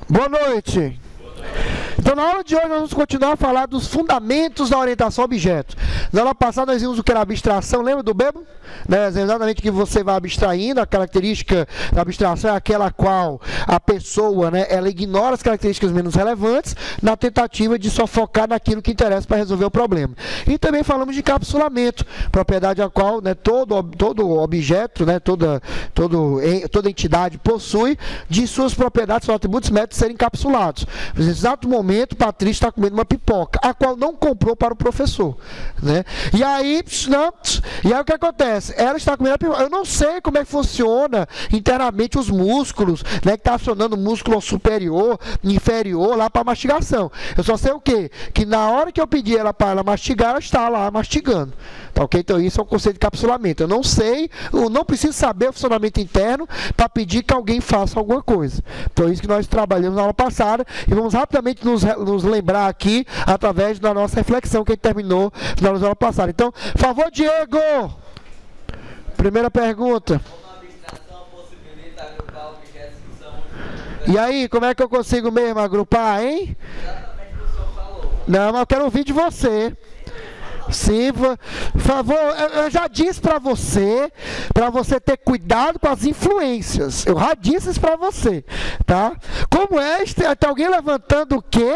Boa noite. Então, na aula de hoje, nós vamos continuar a falar dos fundamentos da orientação a objetos. Na aula passada, nós vimos o que era abstração, lembra do Bebo? Né? Exatamente que você vai abstraindo, a característica da abstração é aquela qual a pessoa, né, ela ignora as características menos relevantes na tentativa de só focar naquilo que interessa para resolver o problema. E também falamos de encapsulamento, propriedade a qual, né, todo objeto, né, toda entidade possui de suas propriedades, seus atributos, métodos serem encapsulados. Nesse exato momento, Patrícia está comendo uma pipoca, a qual não comprou para o professor, né? E aí o que acontece? Ela está comendo a pipoca. Eu não sei como é que funciona internamente os músculos, né, que está acionando o músculo superior, inferior, lá para mastigação. Eu só sei o quê? Que na hora que eu pedi ela para ela mastigar, ela está lá mastigando. Tá, ok? Então isso é um conceito de encapsulamento. Eu não sei, eu não preciso saber o funcionamento interno para pedir que alguém faça alguma coisa. Então é isso que nós trabalhamos na aula passada e vamos rapidamente nos lembrar aqui através da nossa reflexão que a gente terminou na aula passada. Então, por favor, Diego! Primeira pergunta. E aí, como é que eu consigo mesmo agrupar, hein? Exatamente o que o senhor falou. Não, mas eu quero ouvir de você. Sim, por favor, eu já disse para você ter cuidado com as influências. Eu já disse isso para você, tá? Como é? Tem alguém levantando o quê?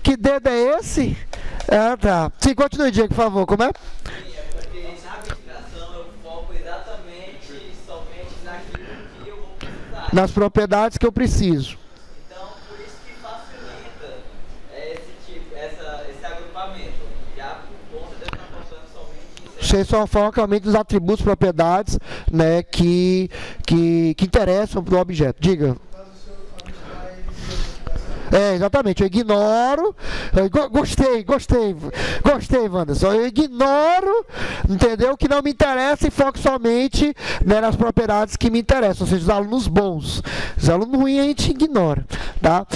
Que dedo é esse? Tá. Sim, continue, Diego, por favor. Como é? Sim, é porque na abstração eu foco exatamente somente naquilo que eu vou precisar. Nas propriedades que eu preciso. Então, por isso que facilita esse agrupamento. Já por conta de eu estar focando somente em Você só foca realmente nos atributos, propriedades, né, que interessam para o objeto. Diga. Exatamente, eu ignoro. Gostei, Wanderson. Eu ignoro, entendeu? O que não me interessa e foco somente, né, nas propriedades que me interessam, ou seja, os alunos bons. Os alunos ruins a gente ignora, tá?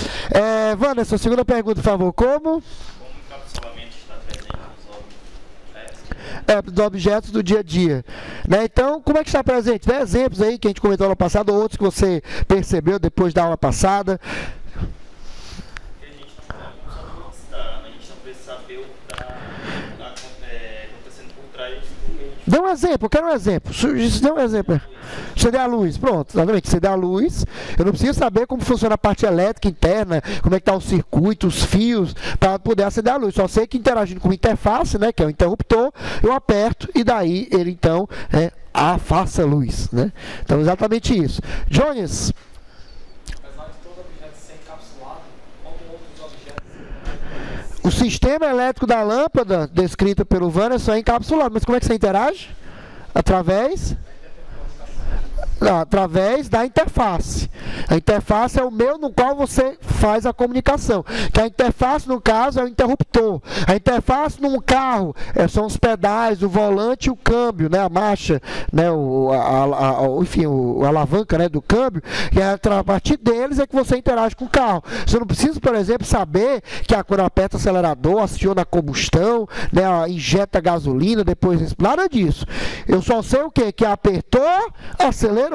Wanderson, segunda pergunta, por favor. Como o encapsulamento está presente nos objetos? Dos objetos do dia a dia, né? Então, como é que está presente? Dê exemplos aí que a gente comentou na aula passada, ou outros que você percebeu depois da aula passada. Dê um exemplo, eu quero um exemplo. Dê um exemplo. Acender a luz, pronto. Exatamente, acender a luz. Eu não preciso saber como funciona a parte elétrica interna, como é que está o circuito, os fios, para poder acender a luz. Só sei que interagindo com a interface, né, que é o interruptor, eu aperto e daí ele então faça luz, né? Então, exatamente isso. Jones. O sistema elétrico da lâmpada, descrito pelo Wanderson, é encapsulado. Mas como é que você interage? Através da interface. A interface é o meio no qual você faz a comunicação. Que a interface, no caso, é o interruptor. A interface num carro são os pedais, o volante e o câmbio, né, a marcha, né, enfim, a alavanca, né, do câmbio. E a partir deles é que você interage com o carro. Você não precisa, por exemplo, saber que quando aperta o acelerador, aciona a combustão, né, injeta gasolina, depois nada disso. Eu só sei o quê? Que apertou, acelerou.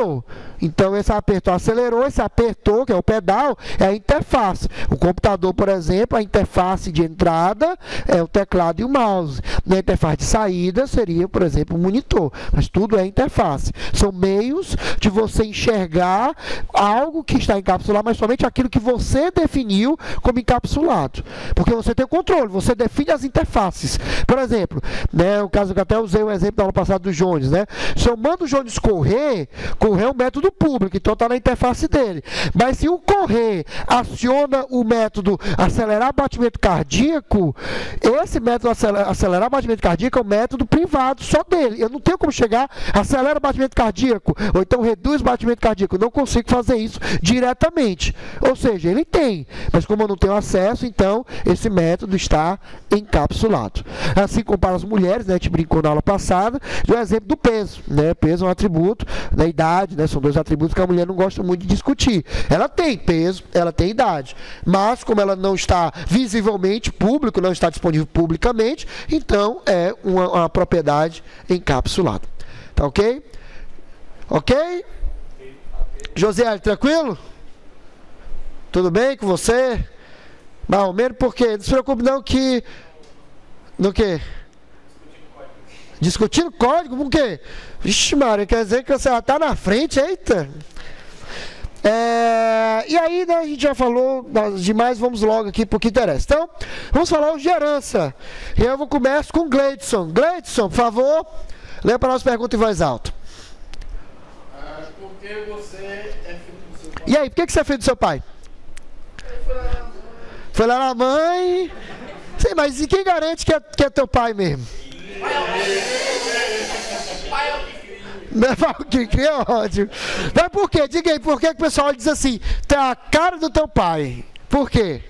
Então, esse apertou, acelerou, esse apertou, que é o pedal, é a interface. O computador, por exemplo, a interface de entrada é o teclado e o mouse. A interface de saída seria, por exemplo, o monitor. Mas tudo é interface. São meios de você enxergar algo que está encapsulado, mas somente aquilo que você definiu como encapsulado. Porque você tem o controle, você define as interfaces. Por exemplo, né, o caso que eu até usei o exemplo da aula passada do Jones, né? Se eu mando o Jones correr é um método público, então está na interface dele. Mas se o correr aciona o método acelerar batimento cardíaco, esse método acelerar batimento cardíaco é um método privado só dele. Eu não tenho como chegar, acelera o batimento cardíaco, ou então reduz o batimento cardíaco. Eu não consigo fazer isso diretamente. Ou seja, ele tem, mas como eu não tenho acesso, então esse método está encapsulado. Assim como para as mulheres, né, a gente brincou na aula passada, o exemplo do peso, né? Peso é um atributo da idade, né? São dois atributos que a mulher não gosta muito de discutir. Ela tem peso, ela tem idade, mas como ela não está visivelmente público, não está disponível publicamente, então é uma propriedade encapsulada. Tá ok? Ok? José, tranquilo? Tudo bem com você? Mais ou menos, por quê? Não se preocupe não que... No quê? Discutindo código? Por quê? Vixe, Maria, quer dizer que você já está na frente, eita! E aí, né, a gente já falou das demais, vamos logo aqui para o que interessa. Então, vamos falar hoje de herança. E eu vou começar com Gleidson. Gleidson, por favor, lê para nós pergunta em voz alta. Por que você é filho do seu pai? E aí, por que você é filho do seu pai? Foi lá na mãe. Sim, mas e quem garante que é teu pai mesmo? Pai é o que cria. Não é o que cria, é ótimo. Mas por quê? Diga aí, por que o pessoal diz assim, tem a cara do teu pai? Por quê?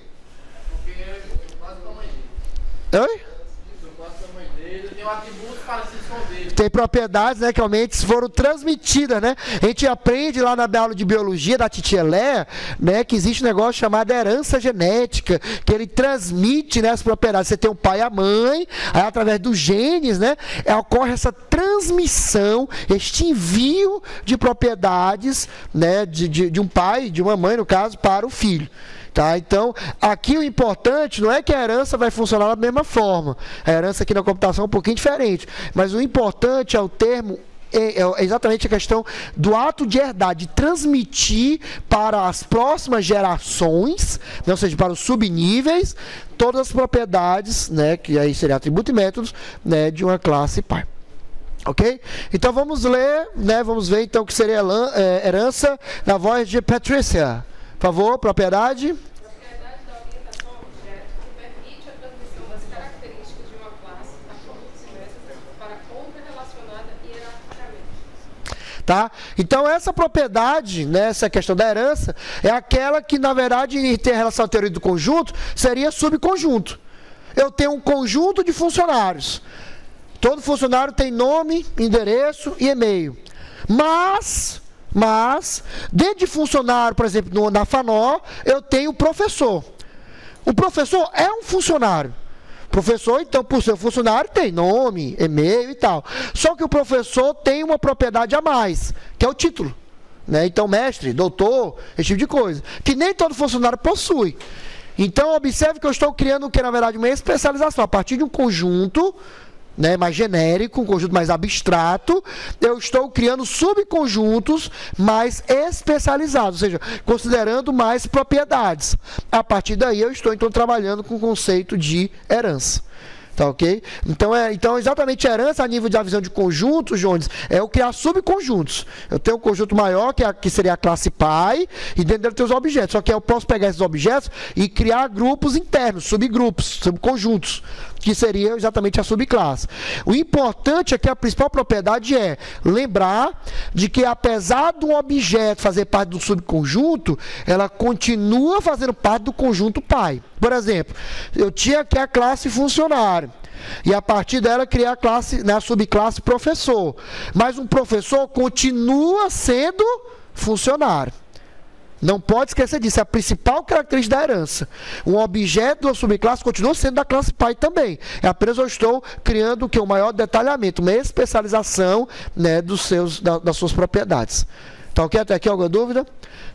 Porque eu quase da mãe dele. Oi? Eu quase da mãe dele. Tem atributos parecidos com dele. Tem propriedades, né, que realmente foram transmitidas, né? A gente aprende lá na aula de biologia da Titia Léa, né, que existe um negócio chamado herança genética, que ele transmite, né, as propriedades. Você tem o pai e a mãe, aí através dos genes, né, ocorre essa transmissão, este envio de propriedades, né, de um pai, de uma mãe, no caso, para o filho. Tá? Então, aqui o importante não é que a herança vai funcionar da mesma forma. A herança aqui na computação é um pouquinho diferente. Mas o importante é o termo, é exatamente a questão do ato de herdar, de transmitir para as próximas gerações, né, ou seja, para os subníveis, todas as propriedades, né, que aí seria atributo e métodos, né, de uma classe pai. Ok? Então vamos ler, né, vamos ver então o que seria herança na voz de Patrícia. Por favor, propriedade. Propriedade da orientação ao objeto que permite a transmissão das características de uma classe a produtos e métodos para outra relacionada hierarquicamente. Tá? Então essa propriedade, né, essa questão da herança, é aquela que na verdade tem relação à teoria do conjunto, seria subconjunto. Eu tenho um conjunto de funcionários. Todo funcionário tem nome, endereço e e-mail. Mas, dentro de funcionário, por exemplo, na FANO, eu tenho o professor. O professor é um funcionário. Professor, então, por ser funcionário, tem nome, e-mail e tal. Só que o professor tem uma propriedade a mais, que é o título. Né? Então, mestre, doutor, esse tipo de coisa. Que nem todo funcionário possui. Então, observe que eu estou criando o que, na verdade, uma especialização. A partir de um conjunto, né, mais genérico, um conjunto mais abstrato, eu estou criando subconjuntos mais especializados, ou seja, considerando mais propriedades. A partir daí eu estou então trabalhando com o conceito de herança. Tá, ok? Então exatamente a herança a nível da visão de conjuntos, Jones, é eu criar subconjuntos. Eu tenho um conjunto maior, que seria a classe pai, e dentro dele tem os objetos. Só que eu posso pegar esses objetos e criar grupos internos, subgrupos, subconjuntos, que seria exatamente a subclasse. O importante é que a principal propriedade é lembrar de que apesar de um objeto fazer parte do subconjunto, ela continua fazendo parte do conjunto pai. Por exemplo, eu tinha aqui a classe funcionário. E a partir dela criar a classe, né, a subclasse professor. Mas um professor continua sendo funcionário. Não pode esquecer disso, é a principal característica da herança. Um objeto da subclasse continua sendo da classe pai também. É apenas eu estou criando o que? Um maior detalhamento, uma especialização, né, das suas propriedades. Tá ok? Até aqui alguma dúvida?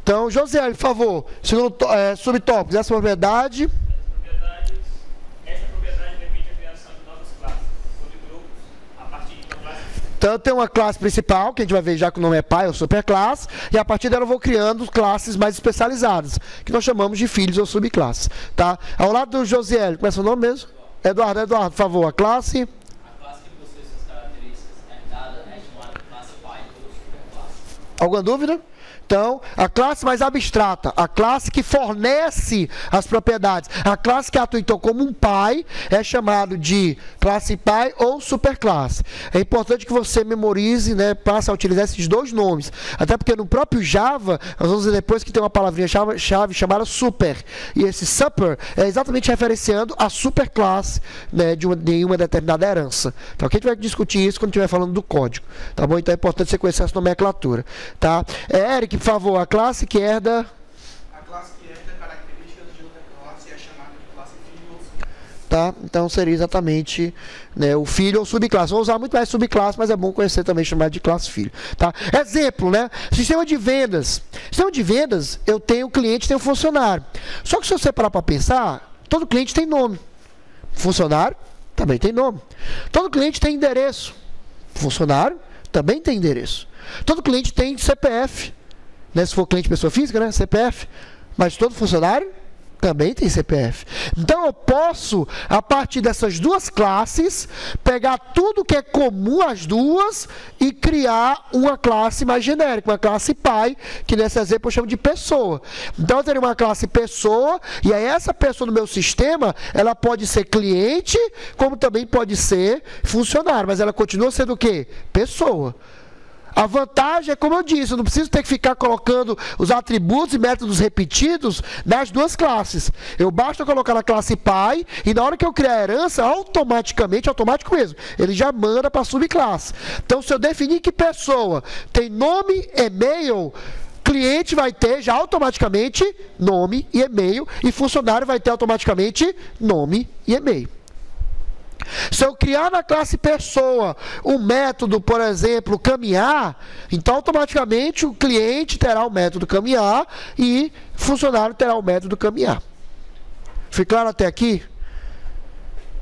Então, José, por favor, segundo subtópico, essa propriedade. Essa propriedade permite a criação de novas classes, subgrupos, a partir de uma classe. Então, eu tenho uma classe principal, que a gente vai ver já que o nome é pai ou superclasse, e a partir dela eu vou criando classes mais especializadas, que nós chamamos de filhos ou subclasses. Tá? Ao lado do Josiel, como é seu nome mesmo? Eduardo, por favor, a classe. A classe que possui suas características herdadas é chamada de classe pai ou superclasse. Alguma dúvida? Então, a classe mais abstrata, a classe que fornece as propriedades, a classe que atua então como um pai, é chamado de classe pai ou superclasse. É importante que você memorize, né, passe a utilizar esses dois nomes. Até porque no próprio Java, nós vamos ver depois que tem uma palavrinha-chave chamada super. E esse super é exatamente referenciando a superclasse, né, de uma determinada herança. Então, a gente vai discutir isso quando estiver falando do código. Tá bom? Então é importante você conhecer essa nomenclatura. Tá? Eric, por favor, a classe que herda... A classe que herda características de outra classe é chamada de classe filho ou subclasse. Tá? Então seria exatamente, né, o filho ou subclasse. Vou usar muito mais subclasse, mas é bom conhecer também chamado de classe filho. Tá? Exemplo, né? Sistema de vendas. Sistema de vendas, eu tenho cliente, tenho funcionário. Só que se você parar para pensar, todo cliente tem nome. Funcionário também tem nome. Todo cliente tem endereço. Funcionário também tem endereço. Todo cliente tem CPF. Né? Se for cliente pessoa física, né? CPF. Mas todo funcionário também tem CPF. Então eu posso, a partir dessas duas classes, pegar tudo que é comum às duas e criar uma classe mais genérica, uma classe pai, que nesse exemplo eu chamo de pessoa. Então eu teria uma classe pessoa, e aí essa pessoa no meu sistema, ela pode ser cliente, como também pode ser funcionário, mas ela continua sendo o quê? Pessoa. A vantagem é, como eu disse, eu não preciso ter que ficar colocando os atributos e métodos repetidos nas duas classes. Eu basta colocar na classe pai e na hora que eu criar a herança, automaticamente, automático mesmo, ele já manda para a subclasse. Então, se eu definir que pessoa tem nome, e-mail, cliente vai ter já automaticamente nome e e-mail e funcionário vai ter automaticamente nome e e-mail. Se eu criar na classe pessoa um método, por exemplo, caminhar, então automaticamente o cliente terá o método caminhar e o funcionário terá o método caminhar. Ficou claro até aqui?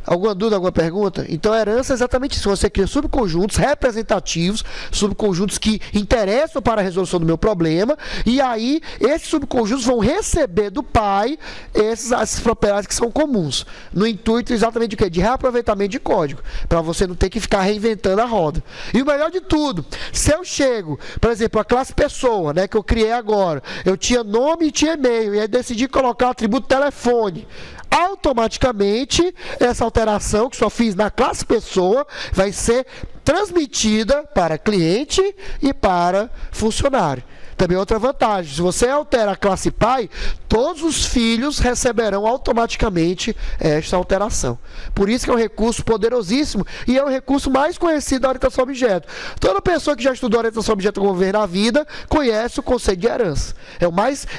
Alguma dúvida, alguma pergunta? Então, a herança é exatamente isso. Você cria subconjuntos representativos, subconjuntos que interessam para a resolução do meu problema, e aí esses subconjuntos vão receber do pai essas propriedades que são comuns, no intuito exatamente de quê? De reaproveitamento de código, para você não ter que ficar reinventando a roda. E o melhor de tudo, se eu chego, por exemplo, a classe pessoa, né, que eu criei agora, eu tinha nome e tinha e-mail, e aí decidi colocar o atributo telefone, automaticamente essa alteração que só fiz na classe pessoa vai ser transmitida para cliente e para funcionário. Também outra vantagem, se você altera a classe pai, todos os filhos receberão automaticamente esta alteração. Por isso que é um recurso poderosíssimo e é o recurso mais conhecido da orientação a objeto. Toda pessoa que já estudou orientação a objeto como ver na vida conhece o conceito de herança. É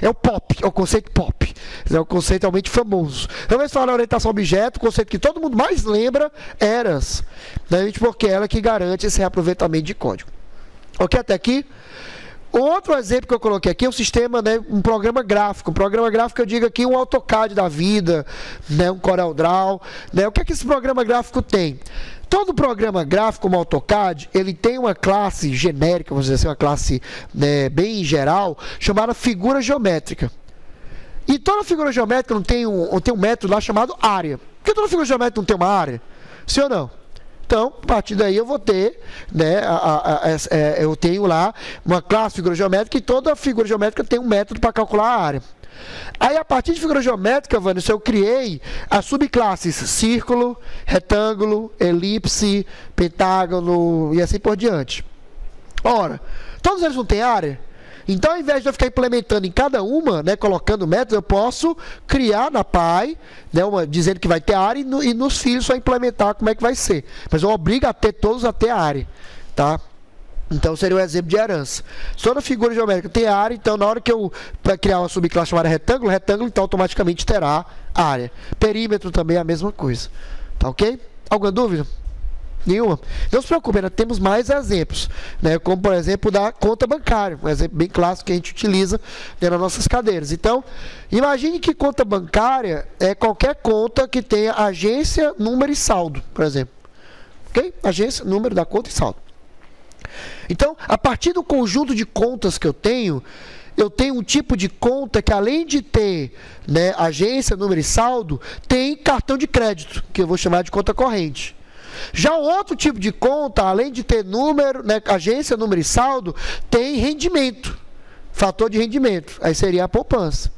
o POP, é o conceito POP. É o conceito realmente famoso. Então, vamos falar na orientação a objeto, o conceito que todo mundo mais lembra é herança. Porque é ela que garante esse reaproveitamento de código. Ok até aqui? Outro exemplo que eu coloquei aqui é um sistema, né, um programa gráfico. Um programa gráfico, eu digo aqui, um AutoCAD da vida, né, um CorelDRAW. Né? O que é que esse programa gráfico tem? Todo programa gráfico, como AutoCAD, ele tem uma classe genérica, vamos dizer assim, uma classe, né, bem geral, chamada figura geométrica. E toda figura geométrica não tem um método lá chamado área. Por que toda figura geométrica não tem uma área? Sim ou não? Então, a partir daí eu vou ter, né, eu tenho lá uma classe de figura geométrica e toda figura geométrica tem um método para calcular a área. Aí, a partir de figura geométrica, Vanessa, eu criei as subclasses círculo, retângulo, elipse, pentágono e assim por diante. Ora, todos eles não têm área? Então, ao invés de eu ficar implementando em cada uma, né, colocando método, eu posso criar na pai, né, dizendo que vai ter área e nos filhos só implementar como é que vai ser. Mas eu obrigo a ter todos a ter área, tá? Então, seria um exemplo de herança. Toda figura geométrica tem área, então na hora que eu criar uma subclasse chamada retângulo, então automaticamente terá área. Perímetro também é a mesma coisa. Tá ok? Alguma dúvida? Nenhuma? Não se preocupe, nós temos mais exemplos, né, como por exemplo da conta bancária, um exemplo bem clássico que a gente utiliza, né, nas nossas cadeiras. Então, imagine que conta bancária é qualquer conta que tenha agência, número e saldo, por exemplo. Ok? Agência, número da conta e saldo. Então, a partir do conjunto de contas que eu tenho um tipo de conta que, além de ter, né, agência, número e saldo, tem cartão de crédito, que eu vou chamar de conta corrente. Já o outro tipo de conta, além de ter número, né, agência, número e saldo, tem rendimento, fator de rendimento, aí seria a poupança.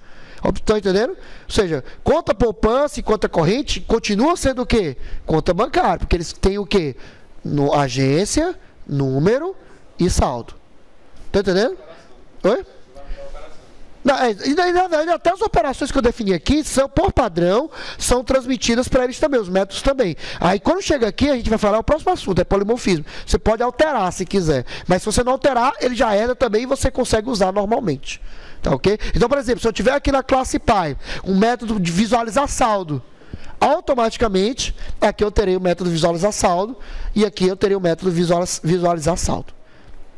Estão entendendo? Ou seja, conta poupança e conta corrente continuam sendo o quê? Conta bancária, porque eles têm o quê? Agência, número e saldo. Estão entendendo? Oi? Até as operações que eu defini aqui, por padrão, são transmitidas para eles também, os métodos também. Aí quando chega aqui, a gente vai falar o próximo assunto, é polimorfismo. Você pode alterar se quiser, mas se você não alterar, ele já herda também e você consegue usar normalmente. Tá ok? Então, por exemplo, se eu tiver aqui na classe pai um método de visualizar saldo, automaticamente, aqui eu terei o método visualizar saldo e aqui eu terei o método visualizar saldo.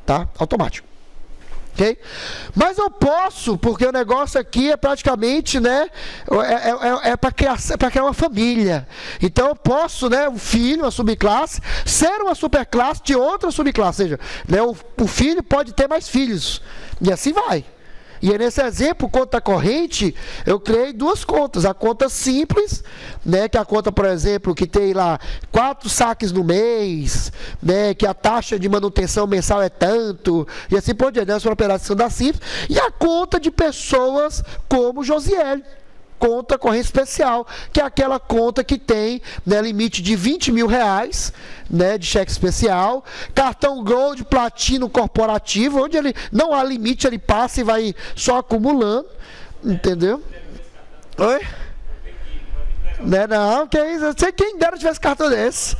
Tá? Automático. Okay? Mas eu posso, porque o negócio aqui é praticamente, né, para criar uma família. Então eu posso, né, um filho, uma subclasse, ser uma superclasse de outra subclasse. Ou seja, né, o filho pode ter mais filhos. E assim vai. E aí, nesse exemplo, conta corrente, eu criei duas contas. A conta simples, né, que é a conta, por exemplo, que tem lá 4 saques no mês, né, que a taxa de manutenção mensal é tanto, e assim por diante, essa operação da simples. E a conta de pessoas como Josiele. Conta corrente especial, que é aquela conta que tem, né, limite de R$20 mil, né, de cheque especial, cartão Gold, Platino corporativo, onde ele não há limite, ele passa e vai só acumulando, entendeu? Oi? Né, não, que isso, eu sei quem dera tivesse cartão desse.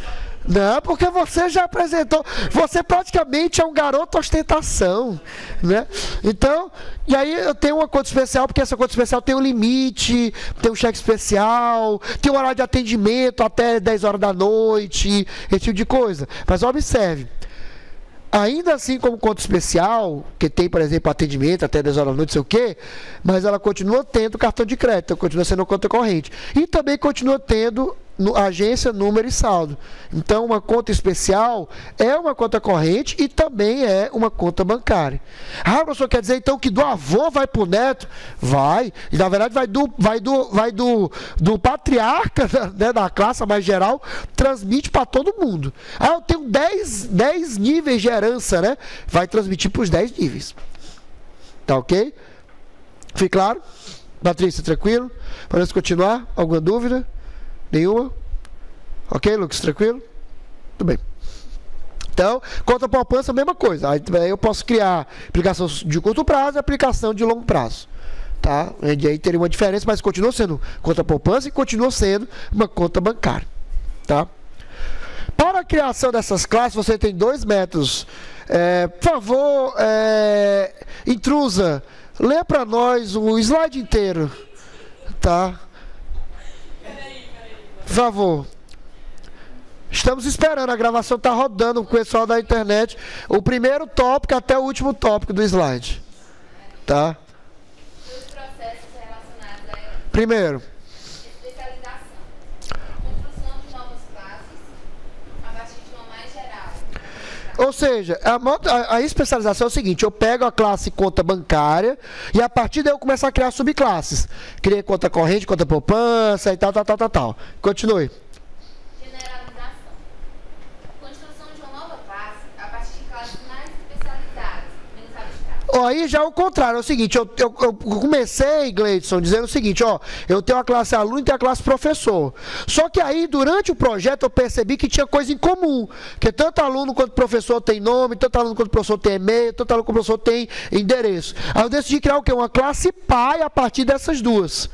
Não, porque você já apresentou, você praticamente é um garoto ostentação, né? Então, e aí eu tenho uma conta especial, porque essa conta especial tem um limite, tem um cheque especial, tem um horário de atendimento até 10 horas da noite, esse tipo de coisa. Mas observe, ainda assim como conta especial, que tem, por exemplo, atendimento até 10 horas da noite, não sei o quê, mas ela continua tendo cartão de crédito, continua sendo conta corrente. E também continua tendo agência, número e saldo. Então, uma conta especial é uma conta corrente e também é uma conta bancária. Ah, professor, quer dizer então que do avô vai para o neto? Vai. E na verdade vai do patriarca, né, da classe mais geral, transmite para todo mundo. Ah, eu tenho 10 níveis de herança, né? Vai transmitir para os 10 níveis. Tá ok? Fique claro? Patrícia, tranquilo? Podemos continuar? Alguma dúvida? Nenhuma? Ok, Lucas? Tranquilo? Tudo bem. Então, conta poupança, a mesma coisa. Aí eu posso criar aplicação de curto prazo e aplicação de longo prazo. Tá? E aí teria uma diferença, mas continua sendo conta poupança e continua sendo uma conta bancária. Tá? Para a criação dessas classes, você tem 2 métodos. Por favor, intrusa, lê para nós o slide inteiro. Tá? Por favor. Estamos esperando, a gravação está rodando com o pessoal da internet. O primeiro tópico até o último tópico do slide. Tá? Os processos relacionados a Primeiro. especialização. Construção de novas classes a partir de uma mais geral. Ou seja, a especialização é o seguinte: eu pego a classe conta bancária e a partir daí eu começo a criar subclasses. Criei conta corrente, conta poupança e tal. Continue. Generalização. Construção de uma nova classe a partir de classes mais especializadas, menos abstratas. Aí já é o contrário, é o seguinte, eu comecei, Gleidson, dizendo o seguinte, ó, eu tenho a classe aluno e tenho a classe professor. Só que aí, durante o projeto, eu percebi que tinha coisa em comum, que tanto aluno quanto professor tem nome, tanto aluno quanto professor tem e-mail, tanto aluno quanto professor tem endereço. Aí eu decidi criar o quê? Uma classe pai a partir dessas duas.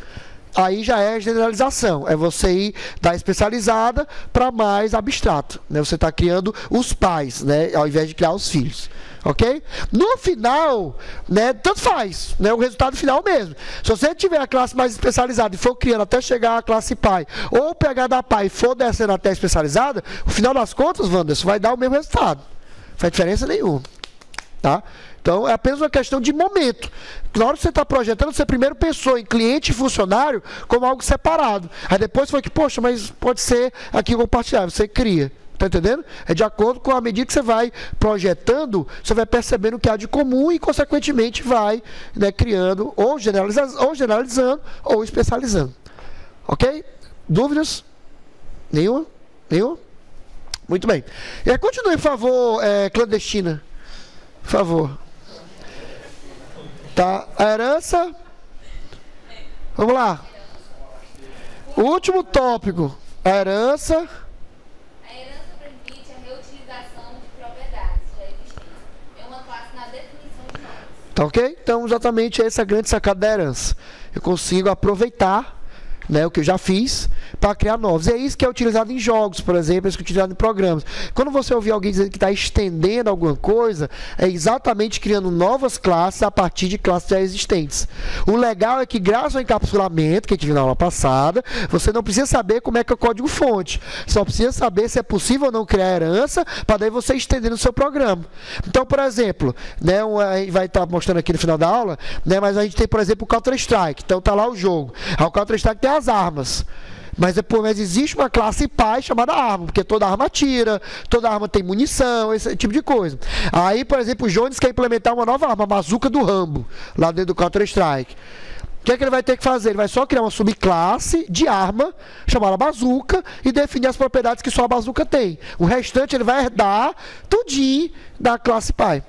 Aí já é generalização, é você ir da especializada para mais abstrato, né? Você está criando os pais, né? Ao invés de criar os filhos, ok? No final, né, tanto faz, né? O resultado final mesmo. Se você tiver a classe mais especializada e for criando até chegar à classe pai, ou pegar da pai e for descendo até a especializada, o final das contas, Wanderson, vai dar o mesmo resultado, não faz diferença nenhuma, tá? Então, é apenas uma questão de momento. Na hora que você está projetando, você primeiro pensou em cliente e funcionário como algo separado. Aí depois foi que, poxa, mas pode ser aqui compartilhável. Você cria. Está entendendo? É de acordo com a medida que você vai projetando, você vai percebendo o que há de comum e, consequentemente, vai, né, criando, ou generalizando, ou especializando. Ok? Dúvidas? Nenhuma? Nenhuma? Muito bem. E aí, continue, por favor, clandestina. Por favor. Tá, a herança. Vamos lá. O último tópico. A herança. A herança permite a reutilização de propriedades já existentes. É uma classe na definição de novas. Tá ok? Então, exatamente essa é a grande sacada da herança. Eu consigo aproveitar, né, o que eu já fiz para criar novos. É isso que é utilizado em jogos, por exemplo, é isso que é utilizado em programas. Quando você ouvir alguém dizendo que está estendendo alguma coisa, é exatamente criando novas classes a partir de classes já existentes. O legal é que, graças ao encapsulamento, que a gente viu na aula passada, você não precisa saber como é que é o código-fonte. Só precisa saber se é possível ou não criar herança, para daí você estender no seu programa. Então, por exemplo, né, a gente vai estar mostrando aqui no final da aula, né, mas a gente tem, por exemplo, o Counter-Strike. Então, está lá o jogo. O Counter-Strike tem as armas. Mas existe uma classe pai chamada arma, porque toda arma atira, toda arma tem munição, esse tipo de coisa. Aí, por exemplo, o Jones quer implementar uma nova arma, a bazuca do Rambo, lá dentro do Counter-Strike. O que é que ele vai ter que fazer? Ele vai só criar uma subclasse de arma, chamada bazuca, e definir as propriedades que só a bazuca tem. O restante ele vai herdar tudinho da classe pai.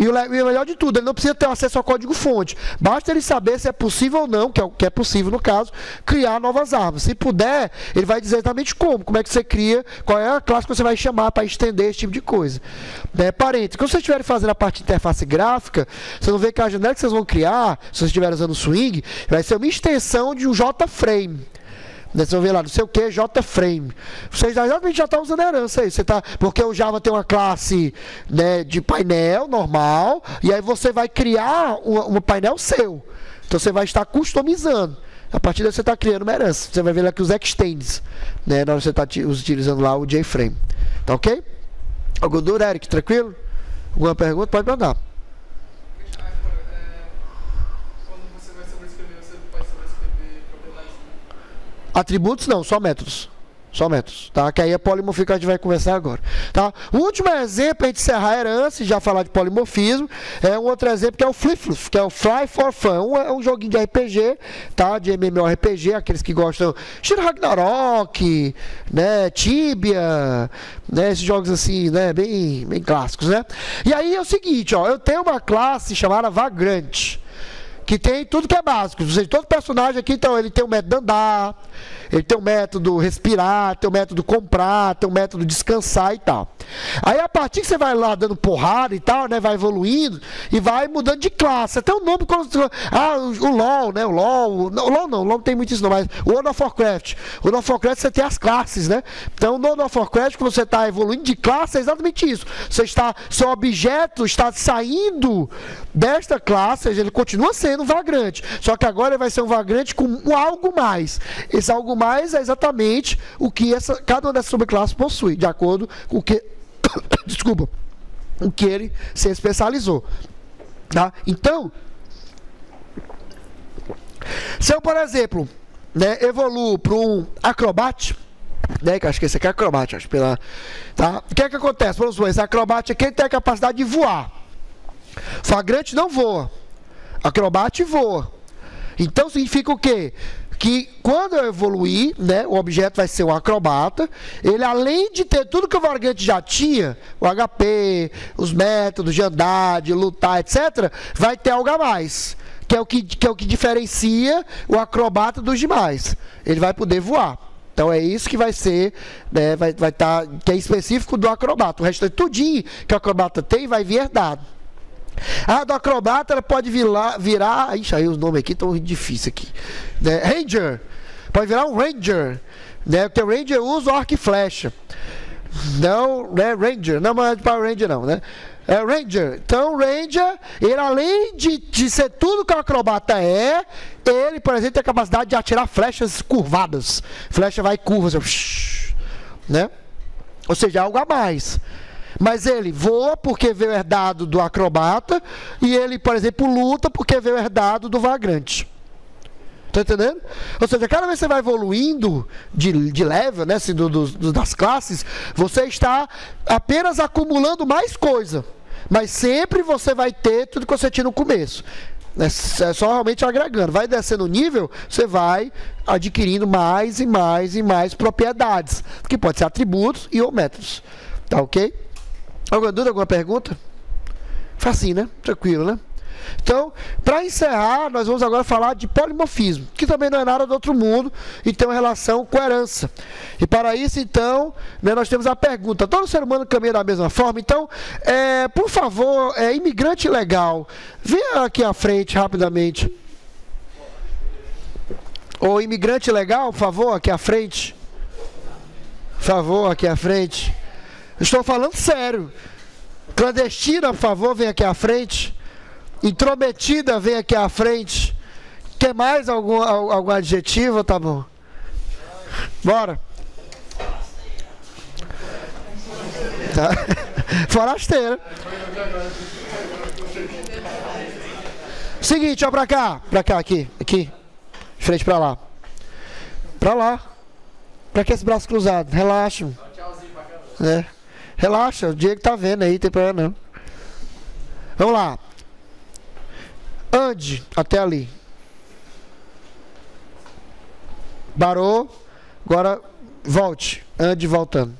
E o melhor de tudo, ele não precisa ter acesso ao código-fonte. Basta ele saber se é possível ou não, que é possível no caso, criar novas armas. Se puder, ele vai dizer exatamente como é que você cria, qual é a classe que você vai chamar para estender esse tipo de coisa. Parênteses, quando vocês estiverem fazendo a parte de interface gráfica, vocês vão ver que a janela que vocês vão criar, se vocês estiverem usando o Swing, vai ser uma extensão de um JFrame. Vocês vão ver lá, não sei o que, JFrame. Vocês já estão usando herança aí. Porque o Java tem uma classe, né, de painel normal, e aí você vai criar um painel seu. Então você vai estar customizando. A partir daí você está criando uma herança. Você vai ver aqui os extends, né, na hora que você está utilizando lá o JFrame. Tá ok? Algum duro, Eric? Tranquilo? Alguma pergunta? Pode mandar. Atributos não, só métodos. Só métodos, tá? Que aí é polimorfismo que a gente vai conversar agora, tá? O último exemplo, a gente encerrar a herança e já falar de polimorfismo, é um outro exemplo que é o Flip-Fluff, que é o Fly for Fun. É um joguinho de RPG, tá? De MMORPG, aqueles que gostam de Ragnarok, né? Tibia, né? Esses jogos assim, né? Bem clássicos, né? E aí é o seguinte, ó, eu tenho uma classe chamada Vagrante, que tem tudo que é básico. Ou seja, todo personagem aqui, então, ele tem o método andar, ele tem o método respirar, tem o método comprar, tem o método descansar e tal. Aí, a partir que você vai lá dando porrada e tal, né, vai evoluindo e vai mudando de classe. Até o nome, o LoL, né, o LoL não tem muito isso não, mas o World of Warcraft. O World of Warcraft você tem as classes, né? Então, no World of Warcraft, quando você está evoluindo de classe, é exatamente isso. Seu objeto está saindo desta classe, ou seja, ele continua sendo um vagrante, só que agora ele vai ser um vagrante com um algo mais. Esse algo mais é exatamente o que cada uma dessas subclasses possui, de acordo com o que desculpa, o que ele se especializou, tá? Então, se eu, por exemplo, né, evoluo para um acrobate, né, que acho que esse aqui é acrobate, acho, tá? O que é que acontece? Vamos supor, esse acrobate aqui tem a capacidade de voar. Vagrante não voa, acrobate voa. Então significa o quê? Que quando eu evoluir, né, o objeto vai ser um acrobata. Ele, além de ter tudo que o vagrante já tinha, o HP, os métodos de andar, de lutar, etc., vai ter algo a mais, que é o que diferencia o acrobata dos demais. Ele vai poder voar. Então é isso que vai ser, né, vai estar, que é específico do acrobata. O resto é tudinho que o acrobata tem vai vir herdado. A do acrobata ela pode virar. Ixi, aí os nomes aqui estão difíceis aqui, né? Ranger. Pode virar um Ranger, né? Porque o Ranger usa o arco e flecha. Não, né? Ranger. Não é para Ranger, não, né? É Ranger. Então, o Ranger, ele além de ser tudo que o acrobata é, ele, por exemplo, tem a capacidade de atirar flechas curvadas. Flecha vai curva, assim, né? Ou seja, algo a mais. Mas ele voa porque veio herdado do acrobata, e ele, por exemplo, luta porque veio herdado do vagrante. Tá entendendo? Ou seja, cada vez que você vai evoluindo de level, né, assim, das classes, você está apenas acumulando mais coisa. Mas sempre você vai ter tudo que você tinha no começo. É só realmente agregando. Vai descendo o nível, você vai adquirindo mais e mais e mais propriedades, que pode ser atributos e ou métodos. Tá ok? Alguma dúvida, alguma pergunta? Facinho, né? Tranquilo, né? Então, para encerrar, nós vamos agora falar de polimorfismo, que também não é nada do outro mundo e tem uma relação com herança. E para isso, então, né, nós temos a pergunta: todo ser humano caminha da mesma forma? Então, por favor, imigrante legal, venha aqui à frente rapidamente. Ô, imigrante legal, por favor, aqui à frente. Por favor, aqui à frente. Estou falando sério. Clandestina, por favor, vem aqui à frente. Intrometida, vem aqui à frente. Quer mais algum adjetivo? Tá bom. Bora. Tá. Forasteira. Seguinte, ó, pra cá, aqui. De frente pra lá. Pra lá. Pra que esse braço cruzado? Relaxa. É. Relaxa, o Diego tá vendo aí, não tem problema não. Vamos lá. Ande até ali. Parou. Agora volte. Ande voltando.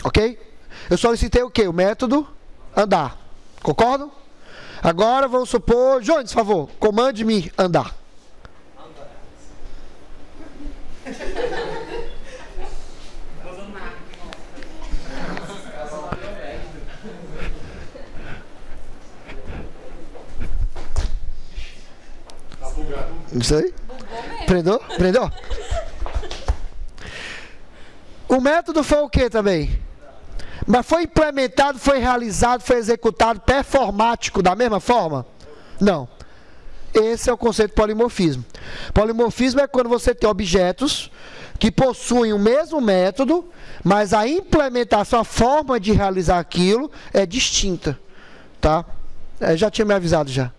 Ok? Eu solicitei o quê? O método andar. Concordam? Agora vamos supor... Jones, por favor, comande-me andar. Isso aí? Prendeu? Prendeu? O método foi o que também? Mas foi implementado, foi realizado, foi executado performático da mesma forma? Não. Esse é o conceito de polimorfismo. Polimorfismo é quando você tem objetos que possuem o mesmo método, mas a implementação, a forma de realizar aquilo é distinta. Tá? Já tinha me avisado já.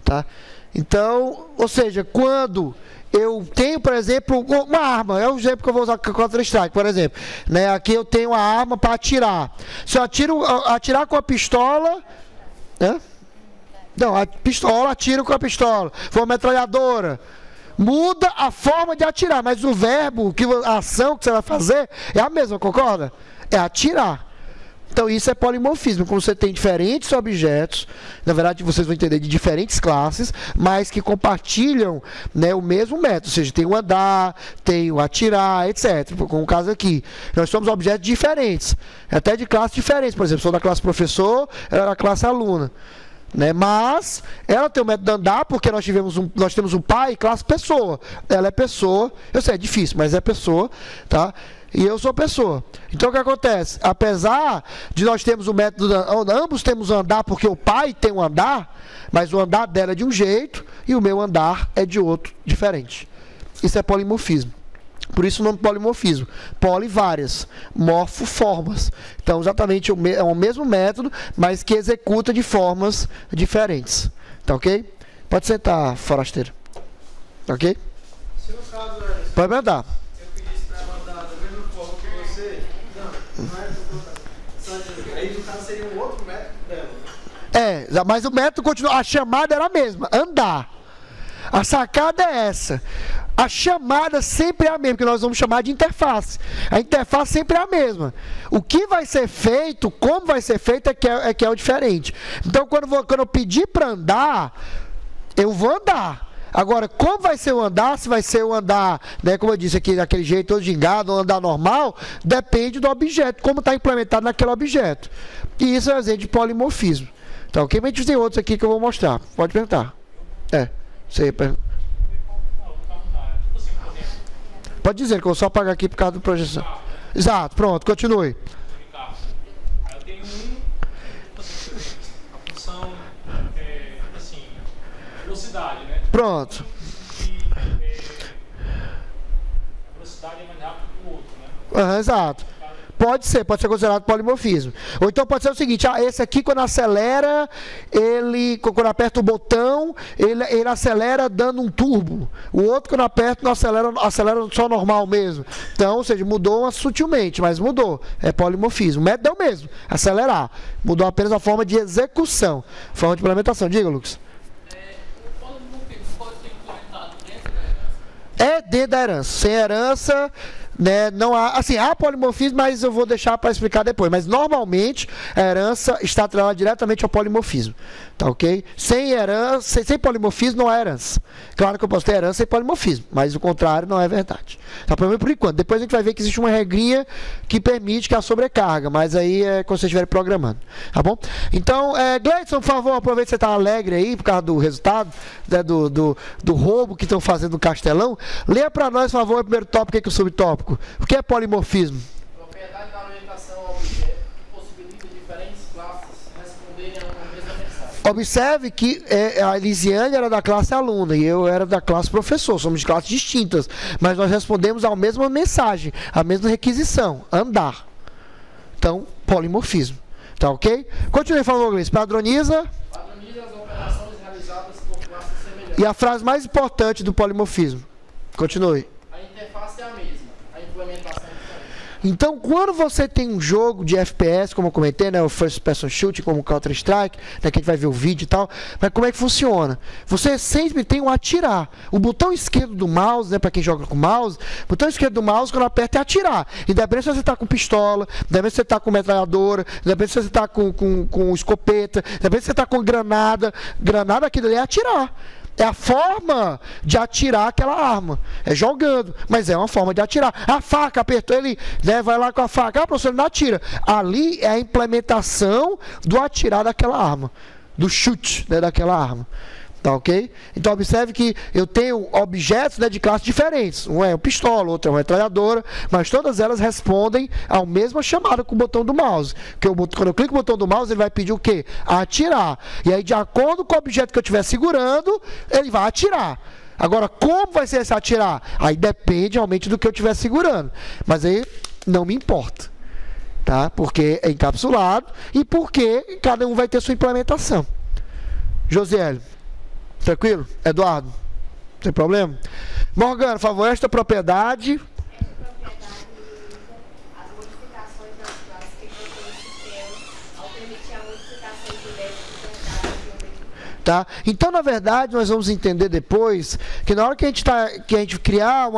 Tá? Então, ou seja, quando eu tenho, por exemplo, uma arma, é o exemplo que eu vou usar com o Counter-Strike, por exemplo. Né? Aqui eu tenho uma arma para atirar. Se eu atirar com a pistola... Né? Não, a pistola, atiro com a pistola. For uma metralhadora. Muda a forma de atirar, mas o verbo, a ação que você vai fazer é a mesma, concorda? É atirar. Então isso é polimorfismo, como você tem diferentes objetos, na verdade vocês vão entender de diferentes classes, mas que compartilham, né, o mesmo método, ou seja, tem o andar, tem o atirar, etc. Como o caso aqui, nós somos objetos diferentes, até de classes diferentes, por exemplo, sou da classe professor, ela é da classe aluna. Né? Mas ela tem o método de andar porque nós temos um pai, classe pessoa. Ela é pessoa, eu sei, é difícil, mas é pessoa, tá? E eu sou pessoa. Então o que acontece? Apesar de nós termos o método, ambos temos o andar porque o pai tem um andar, mas o andar dela é de um jeito e o meu andar é de outro, diferente. Isso é polimorfismo. Por isso o nome polimorfismo. Poli, várias. Morfo, formas. Então, exatamente é o mesmo método, mas que executa de formas diferentes. Tá ok? Pode sentar, forasteiro. Tá ok? Se no caso, pode mandar. eu pedisse para mandar da mesma forma que você... Não é aí no caso seria um outro método dela. Mas o método continua. A chamada era a mesma, andar. A sacada é essa. A chamada sempre é a mesma, que nós vamos chamar de interface. A interface sempre é a mesma. O que vai ser feito, como vai ser feito, é que é o diferente. Então, quando eu pedir para andar, eu vou andar. Agora, como vai ser o andar, se vai ser o andar, né, como eu disse aqui, daquele jeito, todo gingado, ou andar normal, depende do objeto, como está implementado naquele objeto. E isso é um exemplo de polimorfismo. Então, ok? Mas a gente tem outros aqui que eu vou mostrar. Pode perguntar. Você pergunta. Pode dizer que eu vou só apagar aqui por causa da projeção. Exato, pronto, continue. Eu tenho a função, assim, velocidade, né? Pronto. A velocidade é mais rápida que o outro, né? Exato. Pode ser considerado polimorfismo. Ou então pode ser o seguinte, esse aqui quando acelera, quando aperta o botão, ele acelera dando um turbo. O outro quando aperta, não acelera só normal mesmo. Então, ou seja, mudou sutilmente, mas mudou. É polimorfismo. O método é o mesmo, acelerar. Mudou apenas a forma de execução, forma de implementação. Diga, Lucas. O polimorfismo pode ser implementado dentro da herança? É dentro da herança. Sem herança, né, não há, assim, há polimorfismo, mas eu vou deixar para explicar depois. Mas normalmente a herança está atrelada diretamente ao polimorfismo, tá ok? Sem herança, sem polimorfismo não há herança. Claro que eu posso ter herança e polimorfismo, mas o contrário não é verdade. Tá, pelo menos por enquanto. Depois a gente vai ver que existe uma regrinha que permite que a sobrecarga, mas aí é quando você estiver programando, tá bom? Então, Gleidson, por favor, aproveita que você está alegre aí por causa do resultado, né, do roubo que estão fazendo no Castelão. Leia para nós, por favor, o primeiro tópico e o subtópico. O que é polimorfismo? Propriedade da orientação ao objeto possibilita diferentes classes responderem a uma mesma mensagem. Observe que a Elisiane era da classe aluna e eu era da classe professor. Somos de classes distintas, mas nós respondemos à mesma mensagem, à mesma requisição, andar. Então, polimorfismo. Tá ok? Continue, por favor, Gleice. Padroniza. Padroniza as operações realizadas por classes semelhantes. E a frase mais importante do polimorfismo. Continue. A interface é a mesma, a implementação é diferente. Então, quando você tem um jogo de FPS, como eu comentei, né, o First Person Shooting, como o Counter-Strike, né, que a gente vai ver o vídeo e tal, mas como é que funciona? Você sempre tem um atirar. O botão esquerdo do mouse, né, para quem joga com mouse, o botão esquerdo do mouse, quando aperta, é atirar. Independente se você está com pistola, independente se você está com metralhadora, independente se você está com escopeta, independente se você está com granada. Granada, aquilo ali é atirar. É a forma de atirar aquela arma. É jogando, mas é uma forma de atirar. A faca, apertou ele, né, vai lá com a faca. Ah, professor, ele não atira. Ali é a implementação do atirar daquela arma. Do chute, né, daquela arma. Tá ok? Então observe que eu tenho objetos, né, de classes diferentes. Um é uma pistola, outro é uma metralhadora, mas todas elas respondem ao mesmo chamado com o botão do mouse. Quando eu clico no botão do mouse, ele vai pedir o quê? Atirar. E aí, de acordo com o objeto que eu estiver segurando, ele vai atirar. Agora, como vai ser esse atirar? Aí depende realmente do que eu estiver segurando. Mas aí não me importa. Tá? Porque é encapsulado e porque cada um vai ter sua implementação. Josiélio. Tranquilo? Eduardo? Sem problema? Morgana, por favor, esta propriedade. Essa propriedade limita as modificações nas classes que contém o sistema ao permitir a modificação direta de verdade geometria. Tá? Então, na verdade, nós vamos entender depois que na hora que a gente criar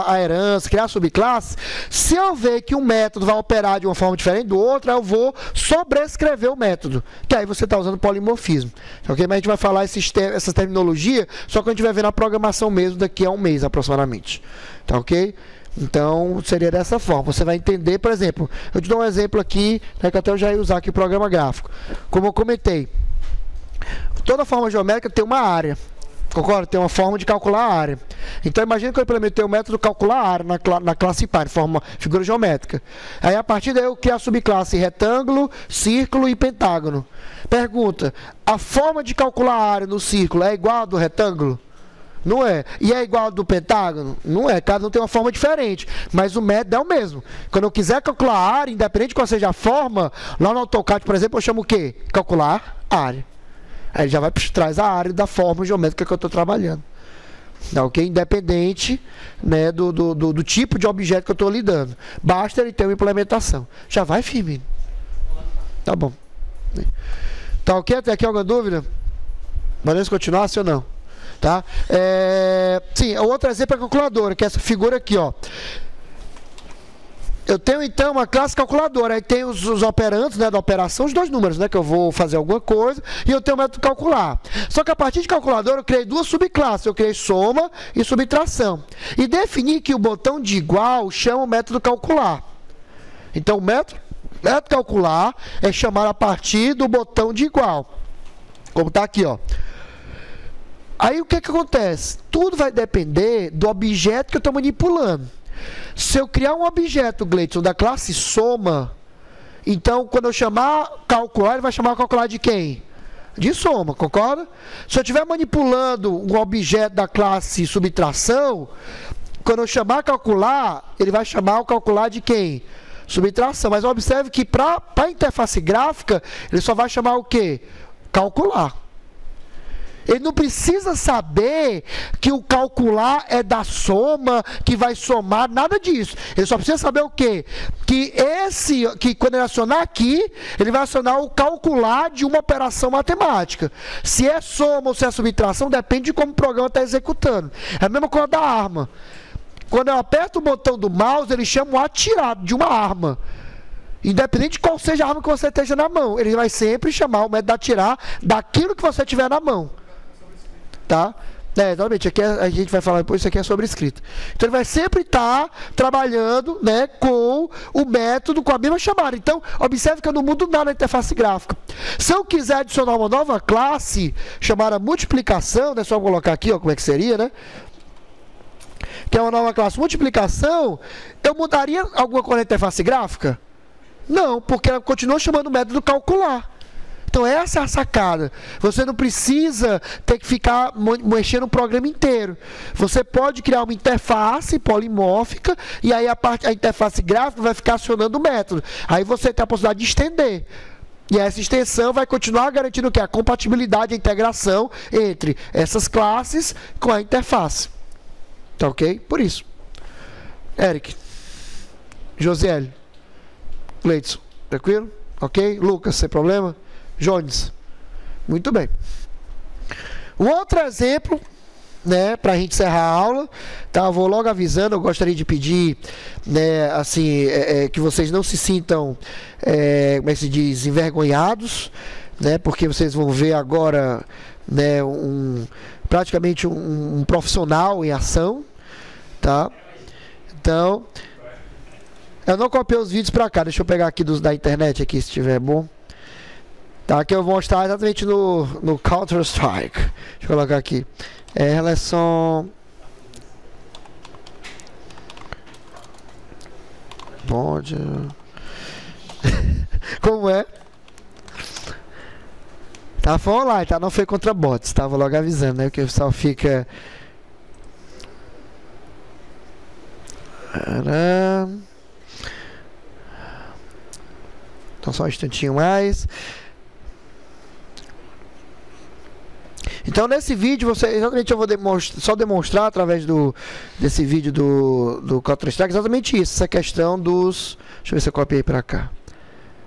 a herança, criar a subclasse, se eu ver que um método vai operar de uma forma diferente do outro, eu vou sobrescrever o método. Que aí você está usando polimorfismo. Okay? Mas a gente vai falar essa terminologia só quando a gente vai ver na programação mesmo daqui a um mês aproximadamente. Tá ok? Então, seria dessa forma. Você vai entender, por exemplo, eu te dou um exemplo aqui, né, que até eu já ia usar aqui o programa gráfico. Como eu comentei, toda forma geométrica tem uma área, concorda? Tem uma forma de calcular a área. Então, imagina que eu implementei o método calcular a área na classe par, de forma figura geométrica. Aí, a partir daí, eu crio a subclasse retângulo, círculo e pentágono. Pergunta, a forma de calcular a área no círculo é igual a do retângulo? Não é. E é igual ao do pentágono? Não é. Cada um tem uma forma diferente. Mas o método é o mesmo. Quando eu quiser calcular a área, independente de qual seja a forma, lá no AutoCAD, por exemplo, eu chamo o quê? Calcular a área. Aí ele já vai traz a área da forma geométrica que eu estou trabalhando. Tá, ok? Independente, né, do tipo de objeto que eu estou lidando. Basta ele ter uma implementação. Já vai, Firmino? Tá bom. Tá ok? Até aqui alguma dúvida? Podemos continuar, sim ou não? Tá? Sim, o outro exemplo é a calculadora, que é essa figura aqui, ó. Eu tenho então uma classe calculadora, aí tem os operandos, né, da operação, os dois números, né, que eu vou fazer alguma coisa, e eu tenho o método calcular. Só que a partir de calculadora eu criei duas subclasses, eu criei soma e subtração. E defini que o botão de igual chama o método calcular. Então o método calcular é chamado a partir do botão de igual. Como está aqui, ó. Aí o que acontece? Tudo vai depender do objeto que eu estou manipulando. Se eu criar um objeto, Gleidson, da classe soma, então quando eu chamar calcular, ele vai chamar calcular de quem? De soma, concorda? Se eu estiver manipulando um objeto da classe subtração, quando eu chamar calcular, ele vai chamar o calcular de quem? Subtração. Mas observe que para a interface gráfica, ele só vai chamar o quê? Calcular. Ele não precisa saber que o calcular é da soma, que vai somar, nada disso. Ele só precisa saber o quê? Que quando ele acionar aqui, ele vai acionar o calcular de uma operação matemática. Se é soma ou se é subtração, depende de como o programa está executando. É a mesma coisa da arma. quando eu aperto o botão do mouse, ele chama o atirado de uma arma. Independente de qual seja a arma que você esteja na mão, ele vai sempre chamar o método de atirar daquilo que você tiver na mão. Tá? Exatamente, aqui a gente vai falar depois, isso aqui é sobre escrita. Então ele vai sempre estar trabalhando, né, com o método, com a mesma chamada. Então, observe que eu não mudo nada na interface gráfica. Se eu quiser adicionar uma nova classe, chamada multiplicação, né, só colocar aqui, ó, como é que seria, né? Que é uma nova classe multiplicação, eu mudaria alguma coisa na interface gráfica? Não, porque ela continua chamando o método calcular. Então essa é a sacada. Você não precisa ter que ficar mexendo o programa inteiro. Você pode criar uma interface polimórfica e aí a interface gráfica vai ficar acionando o método. Aí você tem a possibilidade de estender. E essa extensão vai continuar garantindo o quê? A compatibilidade e a integração entre essas classes com a interface. Tá ok? Por isso. Eric. Josiele. Leidson. Tranquilo? Ok? Lucas, sem problema? Jones. Muito bem. Um outro exemplo, né, para a gente encerrar a aula, tá? Vou logo avisando, eu gostaria de pedir, né, assim, que vocês não se sintam, como é que se diz, envergonhados, né, porque vocês vão ver agora, né, praticamente um profissional em ação, tá? Então, eu não copiei os vídeos para cá, deixa eu pegar aqui da internet aqui, se estiver bom. Tá, que eu vou mostrar exatamente no Counter-Strike. Deixa eu colocar aqui. Relação... Pode... Como é? Tá, foi online, tá? Não foi contra bots, tá? Vou logo avisando, né? Porque o pessoal fica... Então só um instantinho mais. Então nesse vídeo, exatamente eu vou só demonstrar através desse vídeo do Counter-Strike exatamente isso, essa questão dos... Deixa eu ver se eu copiei para cá.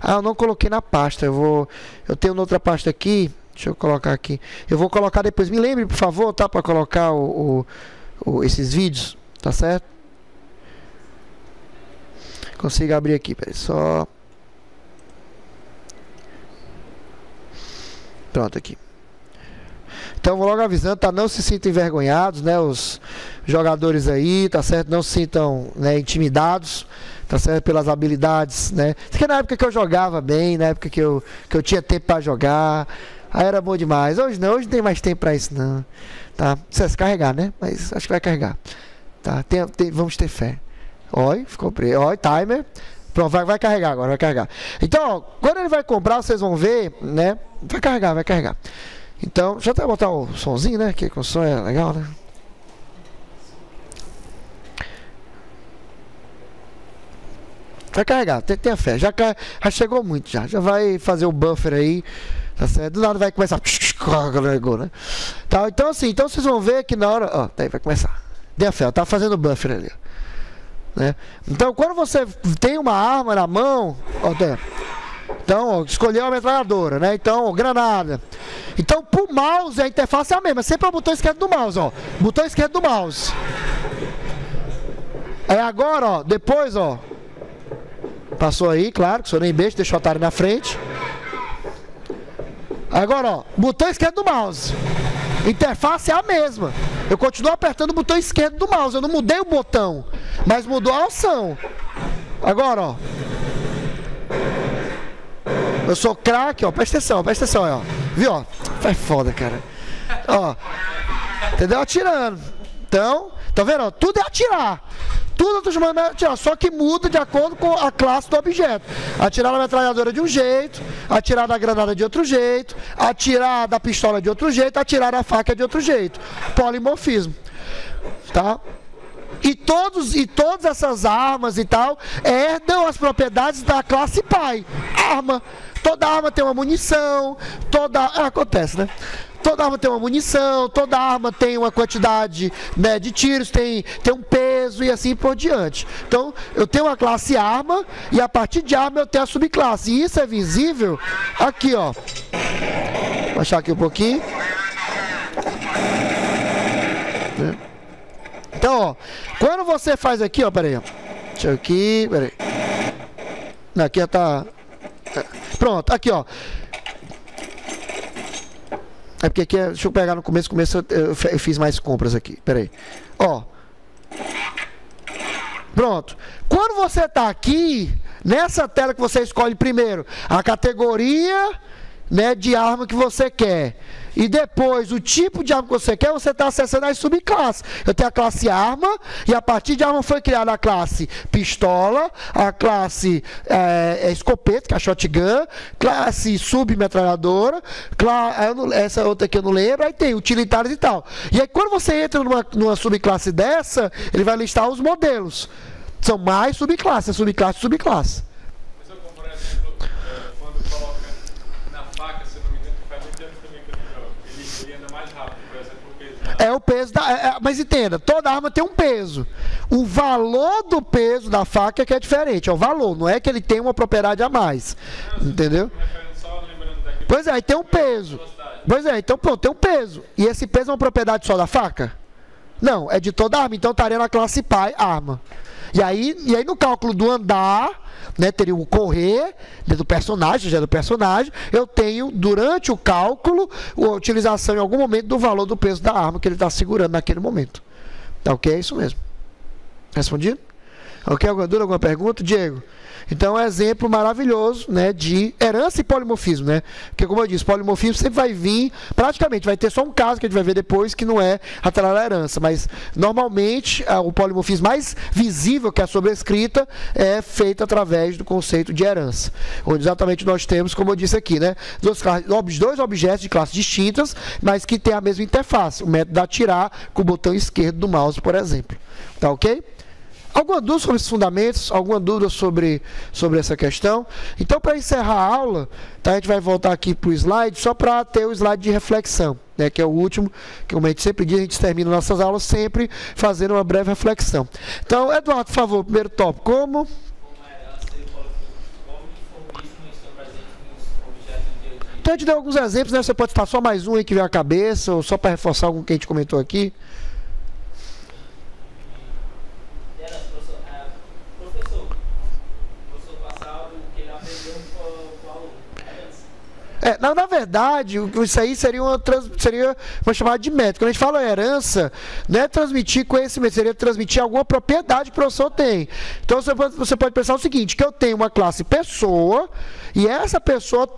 Ah, eu não coloquei na pasta, eu tenho outra pasta aqui, deixa eu colocar aqui. Eu vou colocar depois, me lembre por favor, tá, para colocar esses vídeos, tá certo? Consigo abrir aqui, peraí, só... Pronto, aqui. Então vou logo avisando, tá? Não se sintam envergonhados, né? Os jogadores aí, tá certo? Não se sintam, né, intimidados, tá certo? Pelas habilidades, né? Isso aqui é na época que eu jogava bem, na época que eu tinha tempo para jogar, aí era bom demais. Hoje não tem mais tempo para isso não, tá? Precisa carregar, né? Mas acho que vai carregar, tá? Vamos ter fé. Oi, ficou preso. Oi, timer. Pronto, vai carregar agora, vai carregar. Então, ó, quando ele vai comprar, vocês vão ver, né? Vai carregar, vai carregar. Então, deixa eu até botar o somzinho, né? Que o som é legal, né? Vai carregar, tenha fé. Já chegou muito, já vai fazer o buffer aí, tá certo? Do nada vai começar. Né? Tá, então, assim, então vocês vão ver que na hora. Ó, daí vai começar. Tenha fé, tá fazendo o buffer ali. Né? Então, quando você tem uma arma na mão, ó, então, ó, escolheu a metralhadora, né? Então, ó, granada. Então, pro mouse, a interface é a mesma. Sempre é o botão esquerdo do mouse, ó. Botão esquerdo do mouse. Aí agora, ó, depois, ó. Passou aí, claro, que o senhor nem beijo, deixou o otário na frente. Agora, ó, botão esquerdo do mouse. Interface é a mesma. Eu continuo apertando o botão esquerdo do mouse. Eu não mudei o botão, mas mudou a ação. Agora, ó. Eu sou craque, ó. Presta atenção, ó. Viu, ó? Vai foda, cara. Ó. Entendeu? Atirando. Então, tá vendo, ó? Tudo é atirar. Tudo eu tô chamando de atirar, só que muda de acordo com a classe do objeto. Atirar na metralhadora de um jeito, atirar da granada de outro jeito, atirar da pistola de outro jeito, atirar da faca de outro jeito. Polimorfismo. Tá? E todas essas armas e tal herdam as propriedades da classe pai. Arma. Toda arma tem uma munição, acontece, né? Toda arma tem uma munição, toda arma tem uma quantidade, né, de tiros, tem um peso e assim por diante. Então, eu tenho uma classe arma e a partir de arma eu tenho a subclasse. E isso é visível aqui, ó. Vou achar aqui um pouquinho. Então, ó, quando você faz aqui, ó, peraí, ó. Deixa eu aqui, peraí. Aqui tá... Pronto, aqui, ó. É porque aqui, deixa eu pegar no começo eu fiz mais compras aqui, peraí. Ó. Pronto. Quando você tá aqui, nessa tela que você escolhe primeiro a categoria, né, de arma que você quer. E depois, o tipo de arma que você quer, você está acessando as subclasses. Eu tenho a classe arma, e a partir de arma foi criada a classe pistola, a classe escopeta, que é a shotgun, classe submetralhadora, essa outra aqui eu não lembro, aí tem utilitários e tal. E aí, quando você entra numa subclasse dessa, ele vai listar os modelos. São mais subclasses, subclasse, subclasse. Por exemplo, quando coloca na faca, se não me engano, faz muito tempo também que eu não jogo, ele anda mais rápido, por exemplo, o peso. É o peso mas entenda, toda arma tem um peso. O valor do peso da faca é que é diferente, é o valor, não é que ele tem uma propriedade a mais. Não, entendeu? Só lembrando daquele... Pois é, aí tem um peso. Pois é, então pronto, tem um peso. E esse peso é uma propriedade só da faca? Não, é de toda arma, então estaria na classe pai, arma. E aí no cálculo do andar, né, teria o correr do personagem, já é do personagem, eu tenho, durante o cálculo, a utilização em algum momento do valor do peso da arma que ele está segurando naquele momento. Tá ok? É isso mesmo. Respondido? Ok? Alguma dúvida, alguma pergunta? Diego? Então é um exemplo maravilhoso, né, de herança e polimorfismo, né? Porque, como eu disse, polimorfismo sempre vai vir, praticamente, vai ter só um caso que a gente vai ver depois, que não é atrelado à herança, mas normalmente o polimorfismo mais visível, que é a sobrescrita, é feito através do conceito de herança, onde exatamente nós temos, como eu disse aqui, né, dois objetos de classes distintas, mas que têm a mesma interface, o método de atirar com o botão esquerdo do mouse, por exemplo. Tá ok? Alguma dúvida sobre esses fundamentos? Alguma dúvida sobre essa questão? Então, para encerrar a aula, tá, a gente vai voltar aqui para o slide, só para ter o slide de reflexão, né, que é o último, que como a gente sempre diz, a gente termina nossas aulas sempre fazendo uma breve reflexão. Então, Eduardo, por favor, primeiro tópico, como então, a gente deu alguns exemplos, né? Você pode citar só mais um aí que veio à cabeça, ou só para reforçar algum que a gente comentou aqui. Na verdade, isso aí seria uma chamada de método. Quando a gente fala herança, não é transmitir conhecimento, seria transmitir alguma propriedade que o professor tem. Então, você pode pensar o seguinte, que eu tenho uma classe pessoa, e essa pessoa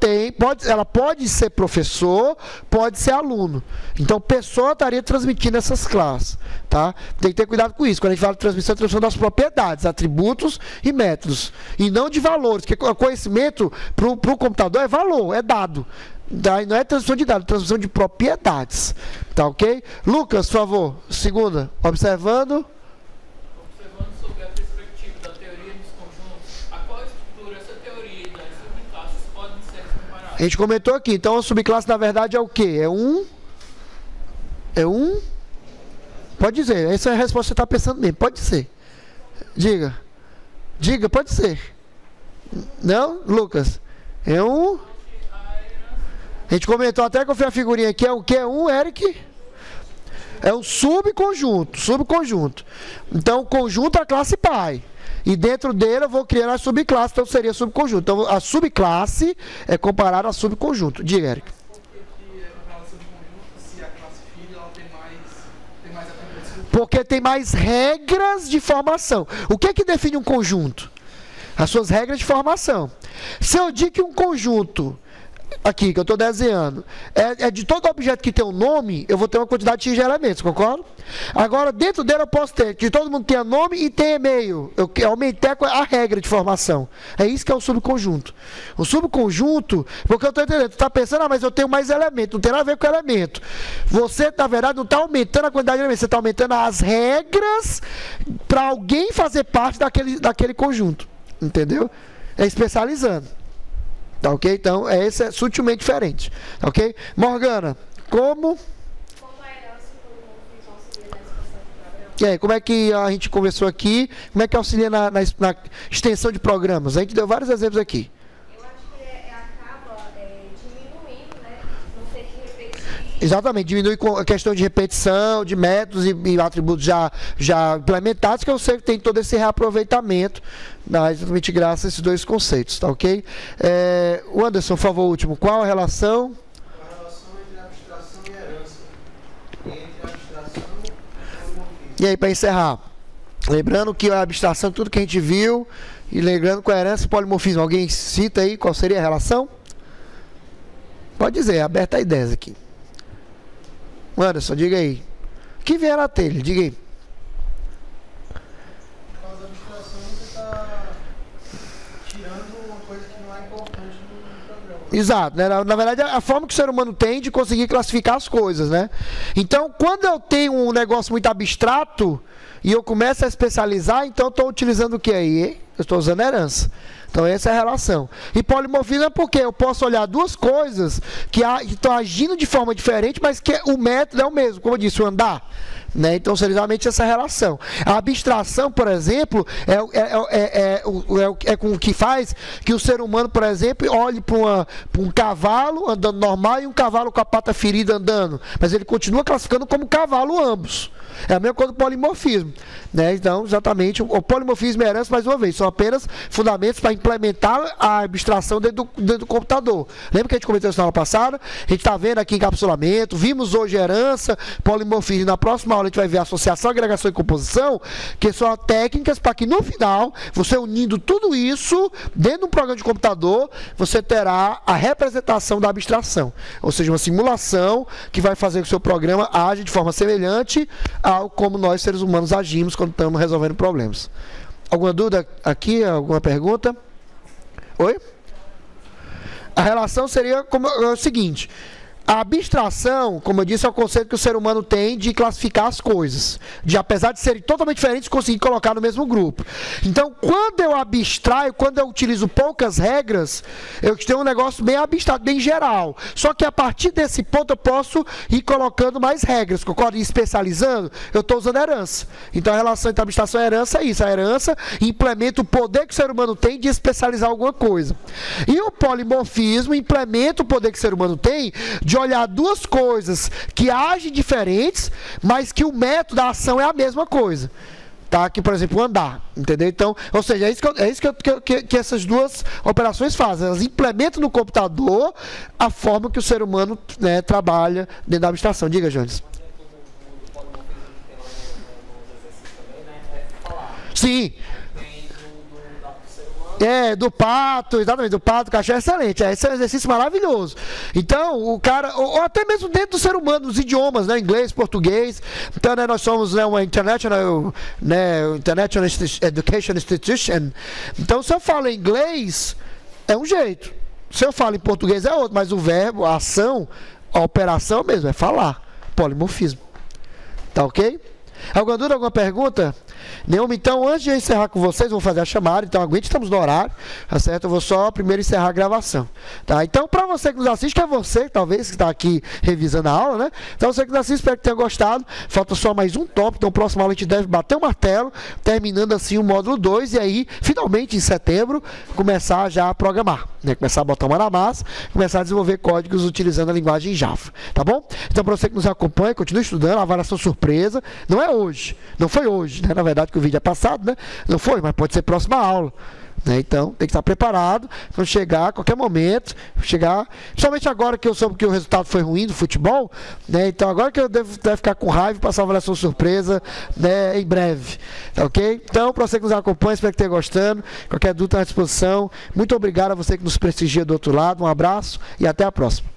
ela pode ser professor, pode ser aluno. Então, pessoa estaria transmitindo essas classes. Tá? Tem que ter cuidado com isso. Quando a gente fala de transmissão, é transmissão das propriedades, atributos e métodos. E não de valores, porque conhecimento para o computador é valor, é dado. Não é transmissão de dados, é transmissão de propriedades. Tá ok? Lucas, por favor, segunda. Observando sobre a perspectiva da teoria dos conjuntos, a qual estrutura essa teoria e das subclasses podem ser comparadas? A gente comentou aqui. Então, a subclasse, na verdade, é o quê? Pode dizer, essa é a resposta que você está pensando mesmo. Pode ser. Diga, pode ser. Não, Lucas? A gente comentou até que eu fiz a figurinha aqui. É o que? Eric? É um subconjunto. Então, o conjunto é a classe pai. E dentro dele eu vou criar a subclasse, então seria subconjunto. Então, a subclasse é comparada a subconjunto. Diga, Eric. Porque tem mais regras de formação. O que é que define um conjunto? As suas regras de formação. Se eu digo que um conjunto, aqui que eu estou desenhando, é de todo objeto que tem um nome, eu vou ter uma quantidade X de elementos, concorda? Agora, dentro dele eu posso ter que todo mundo tenha nome e tenha e-mail. Eu aumentei a regra de formação. É isso que é o subconjunto. O subconjunto, porque eu estou entendendo, tu está pensando, mas eu tenho mais elementos, não tem nada a ver com elemento. Você, na verdade, não está aumentando a quantidade de elementos, você está aumentando as regras para alguém fazer parte daquele conjunto. Entendeu? É especializando. Tá ok? Então, esse é sutilmente diferente. Tá ok? Morgana, como a herança e o polimorfismo auxilia na expansão de programas? E aí, como é que a gente conversou aqui? Como é que auxilia na extensão de programas? A gente deu vários exemplos aqui. Eu acho que acaba diminuindo, né? Não ter que repetir Exatamente, diminui com a questão de repetição, de métodos e atributos já implementados, que eu sei que tem todo esse reaproveitamento, exatamente graças a esses dois conceitos, tá ok? O Anderson, por favor, último, qual a relação? A relação entre abstração e herança. E entre abstração e polimorfismo. E aí, para encerrar, lembrando que a abstração, tudo que a gente viu, e lembrando com a herança e polimorfismo, alguém cita aí qual seria a relação? Pode dizer, aberta a ideias aqui. Anderson, diga aí. O que vier na telha? Diga aí. Por causa da abstração, você está tirando uma coisa que não é importante no programa. Exato, né? Na verdade, a forma que o ser humano tem de conseguir classificar as coisas, né? Então, quando eu tenho um negócio muito abstrato e eu começo a especializar, então eu estou utilizando o que aí? Eu estou usando herança. Então essa é a relação. E polimorfismo é porque eu posso olhar duas coisas que estão agindo de forma diferente, mas que o método é o mesmo, como eu disse, o andar. Né? Então, seriamente, essa relação. A abstração, por exemplo, é com o que faz que o ser humano, por exemplo, olhe para um cavalo andando normal e um cavalo com a pata ferida andando. Mas ele continua classificando como cavalo ambos. É a mesma coisa do polimorfismo. Né? Então, exatamente, o polimorfismo e a herança, mais uma vez, são apenas fundamentos para implementar a abstração dentro do computador. Lembra que a gente comentou isso na aula passada? A gente está vendo aqui encapsulamento, vimos hoje herança, polimorfismo. Na próxima aula a gente vai ver associação, agregação e composição, que são técnicas para que no final, você unindo tudo isso dentro de um programa de computador, você terá a representação da abstração. Ou seja, uma simulação que vai fazer com que o seu programa age de forma semelhante ao como nós, seres humanos, agimos quando estamos resolvendo problemas. Alguma dúvida aqui? Alguma pergunta? Oi? A relação seria como, é o seguinte: a abstração, como eu disse, é o conceito que o ser humano tem de classificar as coisas, de, apesar de serem totalmente diferentes, conseguir colocar no mesmo grupo. Então, quando eu abstraio, quando eu utilizo poucas regras, eu tenho um negócio bem abstrato, bem geral. Só que a partir desse ponto eu posso ir colocando mais regras, concorda? E especializando, eu estou usando herança. Então, a relação entre abstração e herança é isso. A herança implementa o poder que o ser humano tem de especializar alguma coisa. E o polimorfismo implementa o poder que o ser humano tem de olhar duas coisas que agem diferentes, mas que o método da ação é a mesma coisa. Tá? Aqui, por exemplo, o andar, entendeu? Então, ou seja, é isso que essas duas operações fazem. Elas implementam no computador a forma que o ser humano, né, trabalha dentro da abstração. Diga, Jones. Sim. Do pato, exatamente, do pato, cachorro é excelente. Esse é um exercício maravilhoso. Então, o cara, ou até mesmo dentro do ser humano, os idiomas, né, inglês, português. Então, né, nós somos, né, uma International Education Institution. Então, se eu falo em inglês, é um jeito. Se eu falo em português, é outro. Mas o verbo, a ação, a operação mesmo, é falar. Polimorfismo. Tá ok? Alguma dúvida, alguma pergunta? Nenhuma? Então, antes de eu encerrar com vocês, vou fazer a chamada, então aguente, estamos no horário, tá certo? Eu vou só primeiro encerrar a gravação, tá? Então, para você que nos assiste, que é você, talvez, que está aqui revisando a aula, né? Então, você que nos assiste, espero que tenha gostado. Falta só mais um tópico, então, próxima aula a gente deve bater o martelo, terminando assim o módulo 2, e aí, finalmente, em setembro, começar já a programar, né? Começar a botar uma na massa, começar a desenvolver códigos utilizando a linguagem Java, tá bom? Então, para você que nos acompanha, continue estudando, a avaliação surpresa, não é hoje, não foi hoje, né? Na verdade, que o vídeo é passado, né? Não foi, mas pode ser próxima aula. Né? Então, tem que estar preparado para chegar a qualquer momento, chegar, principalmente agora que eu soube que o resultado foi ruim do futebol, né? Então agora que eu devo ficar com raiva e passar uma avaliação surpresa, né, em breve, tá ok? Então, para você que nos acompanha, espero que tenha gostando, qualquer dúvida à disposição. Muito obrigado a você que nos prestigia do outro lado, um abraço e até a próxima.